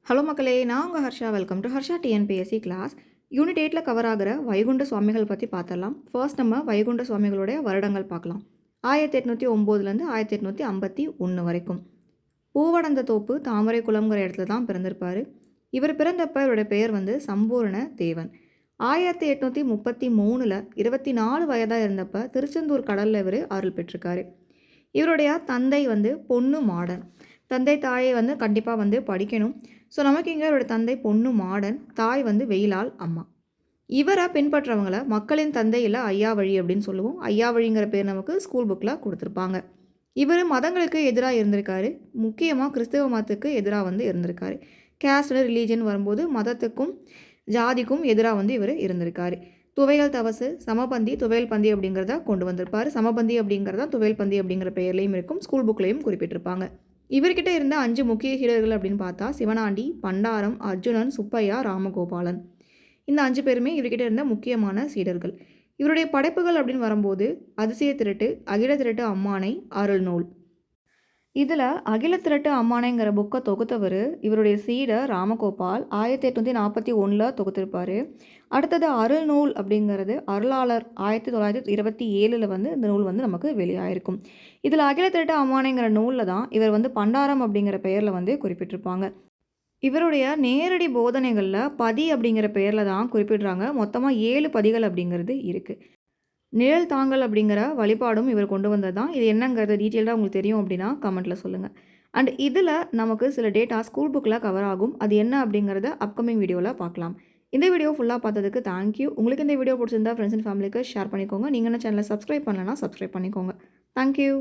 Hello மக்களே, நான் உங்கள் Harsha. Welcome to Harsha TNPSC class. Unit 8ல் கவர் ஆகிற வைகுண்ட சுவாமிகள் பற்றி பார்த்துடலாம். ஃபர்ஸ்ட் நம்ம வைகுண்ட சுவாமிகளுடைய வருடங்கள் பார்க்கலாம். 1809லேருந்து 1851 வரைக்கும். பூவடந்த தோப்பு தாமரை குளம்ங்கிற இடத்துல தான் பிறந்திருப்பார். இவர் பிறந்தப்ப இவருடைய பெயர் சம்பூரண தேவன். 1833ல் 24 வயதாக இருந்தப்ப திருச்செந்தூர் கடலில் இவர் அருள் பெற்றிருக்காரு. இவருடைய தந்தை பொன்னு மாடன். தந்தை தாயை கண்டிப்பாக படிக்கணும். ஸோ நமக்கு இங்கே இவரோட தந்தை பொன்னு மாடன், தாய் வெயிலாள் அம்மா. இவரை பின்பற்றவங்களை மக்களின் தந்தை இல்லை ஐயா வழி அப்படின்னு சொல்லுவோம். ஐயா வழிங்கிற பேர் நமக்கு ஸ்கூல் புக்கில் கொடுத்துருப்பாங்க. இவர் மதங்களுக்கு எதிராக இருந்திருக்காரு. முக்கியமாக கிறிஸ்தவ மதத்துக்கு எதிராக இருந்திருக்காரு. கேஸ்ட் ரிலீஜன் வரும்போது மதத்துக்கும் ஜாதிக்கும் எதிராக இவர் இருந்திருக்காரு. துவையல் தவசு, சமபந்தி, துவையல் பந்தி அப்படிங்கிறத கொண்டு வந்திருப்பார். சமபந்தி அப்படிங்கிறதா துவையல் பந்தி அப்படிங்கிற பெயர்லையும் இருக்கும். ஸ்கூல் புக்லேயும் குறிப்பிட்டிருப்பாங்க. இவர்கிட்ட இருந்த 5 முக்கிய சீடர்கள் அப்படின்னு பார்த்தா சிவனாண்டி, பண்டாரம், அர்ஜுனன், சுப்பையா, ராமகோபாலன். இந்த 5 பேருமே இவர்கிட்ட இருந்த முக்கியமான சீடர்கள். இவருடைய படைப்புகள் அப்படின்னு வரும்போது அதிசய திரட்டு, அகில திரட்டு அம்மானை, அருள் நூல். இதில் அகில திரட்டு அம்மானைங்கிற புக்கை தொகுத்தவர் இவருடைய சீடர் ராமகோபால் 1841 தொகுத்திருப்பார். அடுத்தது அருள் நூல் அப்படிங்கிறது அருளாளர் 1927 இந்த நூல் நமக்கு வெளியாயிருக்கும். இதில் அகில திரட்டு அம்மானைங்கிற நூலில் தான் இவர் பண்டாரம் அப்படிங்கிற பெயரில் குறிப்பிட்டிருப்பாங்க. இவருடைய நேரடி போதனைகளில் பதி அப்படிங்கிற பெயரில் தான் குறிப்பிடுறாங்க. மொத்தமாக 7 பதிகள் அப்படிங்கிறது இருக்குது. நிழல் தாங்கல் அப்படிங்கிற வழிபாடும் இவர் கொண்டு வந்தது தான். இது என்னங்கிறது டீட்டெயில்டாக உங்களுக்கு தெரியும் அப்படின்னா கமெண்ட்டில் சொல்லுங்கள். அண்ட் இதில் நமக்கு சில டேட்டா ஸ்கூல் புக்கில் கவர் ஆகும். அது என்ன அப்படிங்கிறத அப்கமிங் வீடியோவில் பார்க்கலாம். இந்த வீடியோ ஃபுல்லாக பார்த்ததுக்கு தேங்க்யூ. உங்களுக்கு இந்த வீடியோ பிடிச்சிருந்தா ஃப்ரெண்ட்ஸ் அண்ட் ஃபேமிலிக்கு ஷேர் பண்ணிக்கோங்க. நீங்கள் என்ன சேனலை சப்ஸ்கிரைப் பண்ணலன்னா சப்ஸ்கிரைப் பண்ணிக்கோங்க. தேங்க்யூ.